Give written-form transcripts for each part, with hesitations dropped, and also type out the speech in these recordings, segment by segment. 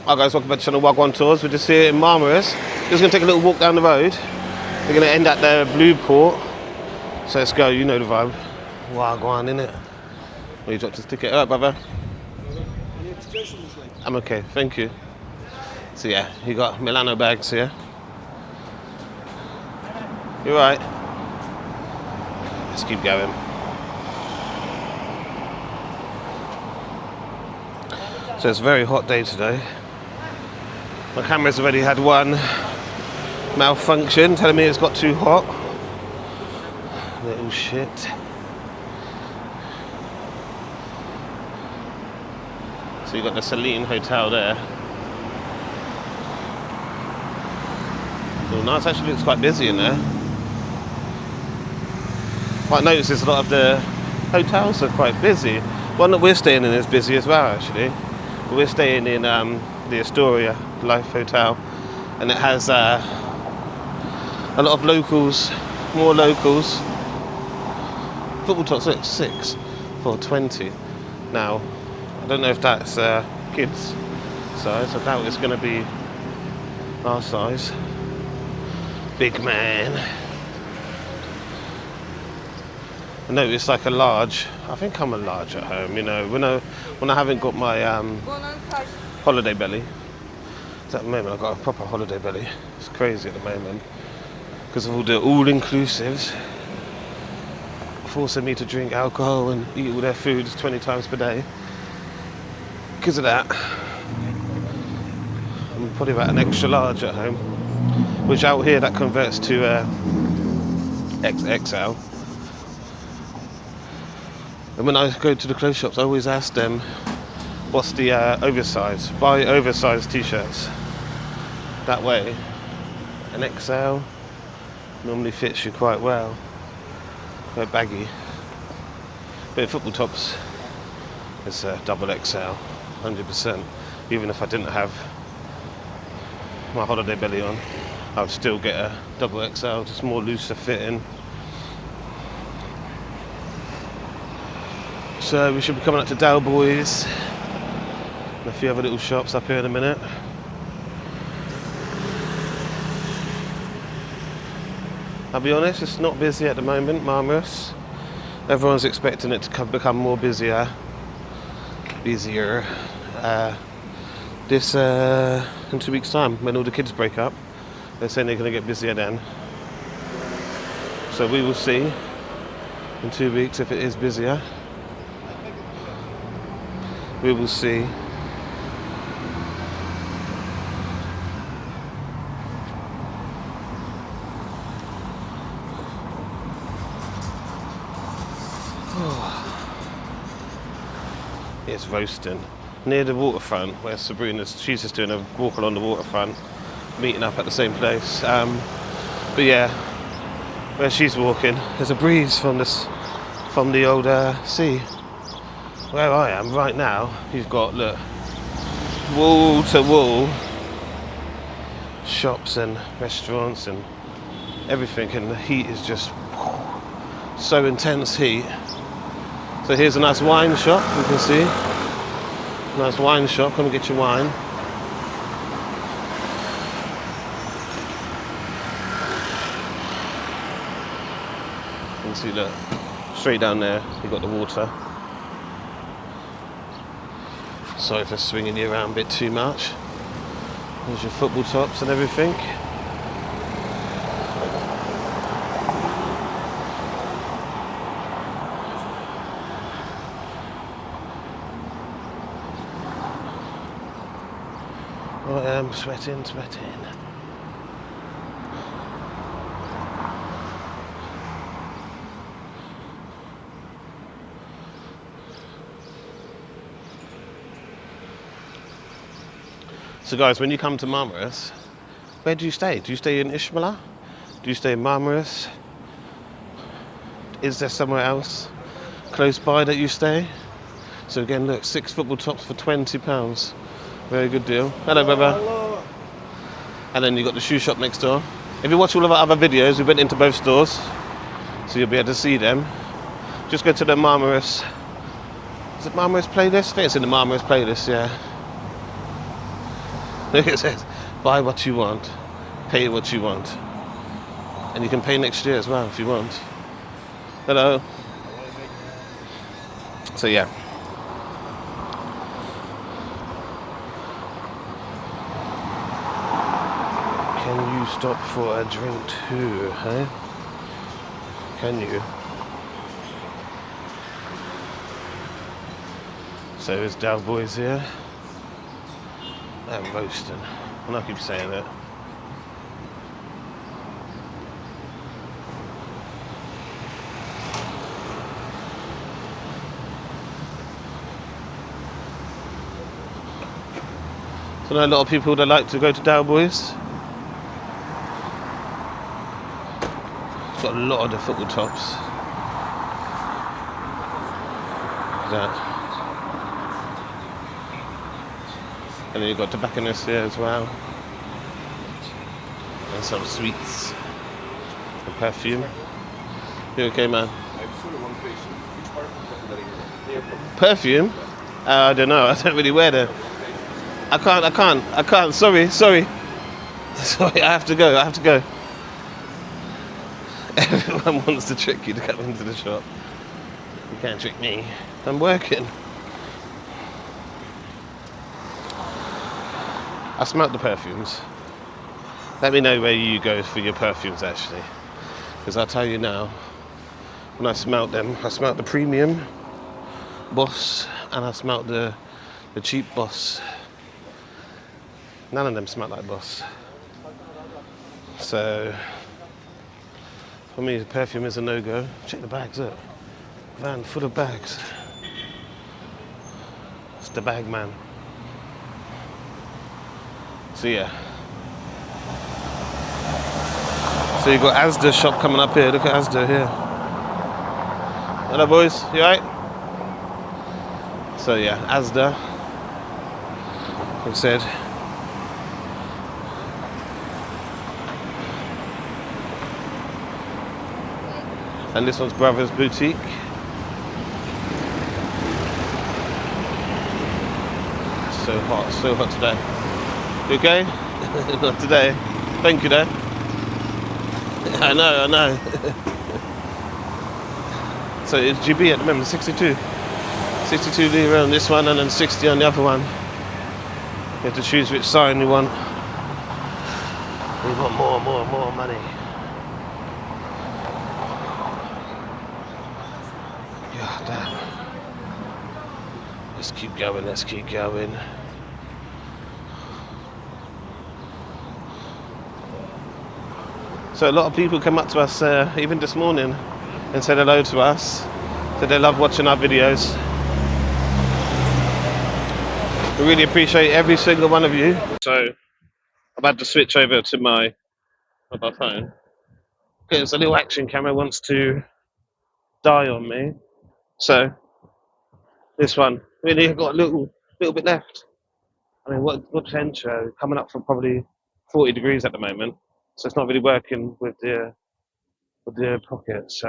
Hi guys, welcome back to channel Wagwan Tours. We're just here in Marmaris. Just going to take a little walk down the road. We're going to end at the Blue Port. So let's go, you know the vibe. Wagwan, innit? Well, you dropped his ticket. Alright, brother. I'm okay, thank you. So yeah, you got Milano bags here. You alright? Let's keep going. So it's a very hot day today. My camera's already had one malfunction, telling me it's got too hot. Little shit. So you got the Celine Hotel there. Oh, nice. Actually looks quite busy in there. Might notice there's a lot of the hotels are quite busy. One that we're staying in is busy as well, actually. We're staying in the Astoria Life Hotel, and it has a lot of locals, more locals. Football Top 6 for 20. Now, I don't know if that's kids' size. I doubt it's going to be our size. Big man. I know it's like a large. I think I'm a large at home. You know, when I haven't got my holiday belly. At the moment, I've got a proper holiday belly. It's crazy at the moment because of all the all-inclusives forcing me to drink alcohol and eat all their foods 20 times per day. Because of that, I'm probably about an extra large at home, which out here that converts to XXL. And when I go to the clothes shops, I always ask them, what's the oversized? Buy oversized t-shirts. That way, an XL normally fits you quite well. Quite baggy. But in football tops, it's a double XL, 100%. Even if I didn't have my holiday belly on, I would still get a double XL, just more looser fitting. So we should be coming up to Del Boys and a few other little shops up here in a minute. I'll be honest, it's not busy at the moment, Marmaris. Everyone's expecting it to become more busier. This in 2 weeks' time, when all the kids break up. They're saying they're going to get busier then. So we will see in 2 weeks if it is busier. We will see. It's roasting. Near the waterfront, where she's just doing a walk along the waterfront, meeting up at the same place. But yeah, where she's walking, there's a breeze from the old sea. Where I am right now, you've got, look, wall to wall shops and restaurants and everything, and the heat is just so intense heat. So here's a nice wine shop, you can see. Nice wine shop, come and get your wine. You can see, look, straight down there, you've got the water. Sorry for swinging you around a bit too much. There's your football tops and everything. I am sweating. So guys, when you come to Marmaris, where do you stay? Do you stay in Ishmael? Do you stay in Marmaris? Is there somewhere else close by that you stay? So again, look, 6 football tops for £20. Very good deal. Hello, brother. Hello. And then you got the shoe shop next door. If you watch all of our other videos, we went into both stores, so you'll be able to see them. Just go to the Marmaris. Is it Marmaris playlist? I think it's in the Marmaris playlist, yeah. Look, it says, buy what you want, pay what you want. And you can pay next year as well if you want. Hello. So yeah. Can you stop for a drink too, huh? Can you? So there's Dow Boys here. I'm roasting. And I keep saying that. So I know a lot of people that like to go to Dow Boys. It's got a lot of the football tops. That. And then you've got tobacconists here as well. And some sweets. And perfume. You okay, man? Perfume? I don't know. I don't really wear them. I can't. Sorry. Sorry, I have to go. Everyone wants to trick you to come into the shop. You can't trick me. I'm working. I smelt the perfumes. Let me know where you go for your perfumes actually. Because I'll tell you now, when I smelt them, I smelt the premium Boss and I smelt the cheap Boss. None of them smelt like Boss. So, for me, the perfume is a no-go. Check the bags up. Van full of bags. It's the bag man. So yeah. So you got Asda shop coming up here. Look at Asda here. Hello boys, you alright? So yeah, Asda. Like I said. And this one's Brothers Boutique. So hot today. You okay? Not today. Thank you though. I know. So it's GB at the moment, 62. 62 lira on this one and then 60 on the other one. You have to choose which sign you want. We want more money. God damn. Let's keep going. So a lot of people come up to us even this morning and said hello to us. Said they love watching our videos. We really appreciate every single one of you. So I've had to switch over to my mobile phone because a little action camera wants to die on me. So this one really got a little bit left. I mean, what temperature? Coming up for probably 40 degrees at the moment, so it's not really working with the pocket. So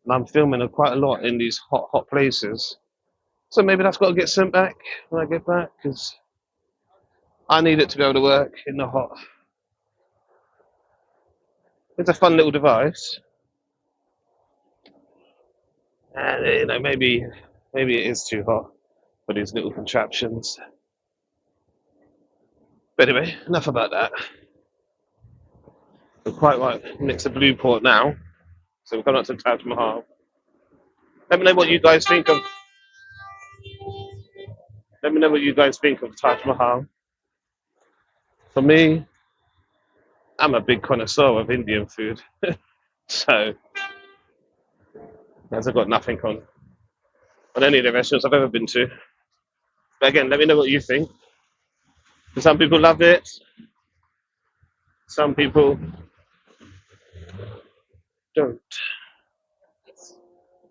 and I'm filming quite a lot in these hot places. So maybe that's got to get sent back when I get back because I need it to be able to work in the hot. It's a fun little device, and you know maybe it is too hot for these little contraptions. But anyway, enough about that. We're quite right next to Blueport now, so we're coming up to Taj Mahal. Let me know what you guys think of. Let me know what you guys think of Taj Mahal. For me, I'm a big connoisseur of Indian food, so as I've got nothing on any of the restaurants I've ever been to. But again, let me know what you think. Some people love it. Some people don't.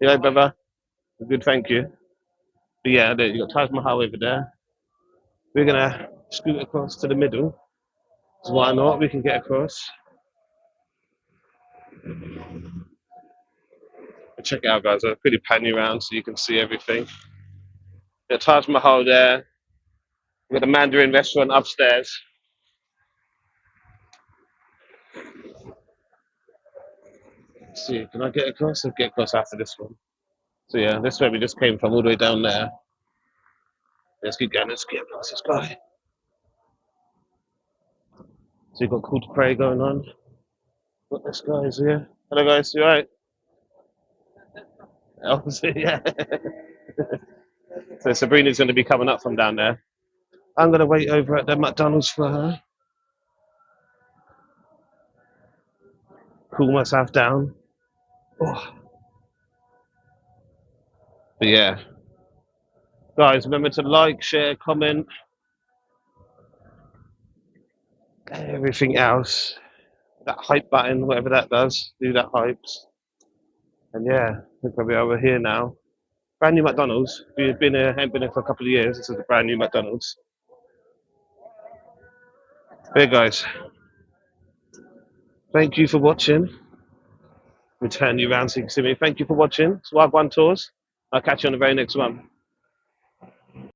Yeah, brother. Good, thank you. But yeah, there you got Taj Mahal over there. We're gonna scoot across to the middle. So why not? We can get across. Check it out, guys. I'll quickly pan you around so you can see everything. The Taj Mahal there. We've got the Mandarin restaurant upstairs. Let's see, can I get across? I'll get across after this one. So yeah, this is where we just came from, all the way down there. Let's keep going, let's get past this guy. So you've got call to pray going on. Got this guy's here. Hello guys, you alright? Oh, yeah. So Sabrina's going to be coming up from down there. I'm going to wait over at the McDonald's for her. Cool myself down. Oh. But yeah. Guys, remember to like, share, comment, everything else. That hype button, whatever that does, do that hypes. And yeah, I think I'll be over here now. Brand new McDonald's. We've been here, haven't been here for a couple of years. This is a brand new McDonald's. Hey guys, thank you for watching. We'll turn you around so you can see me. Thank you for watching. Swag One Tours. I'll catch you on the very next one.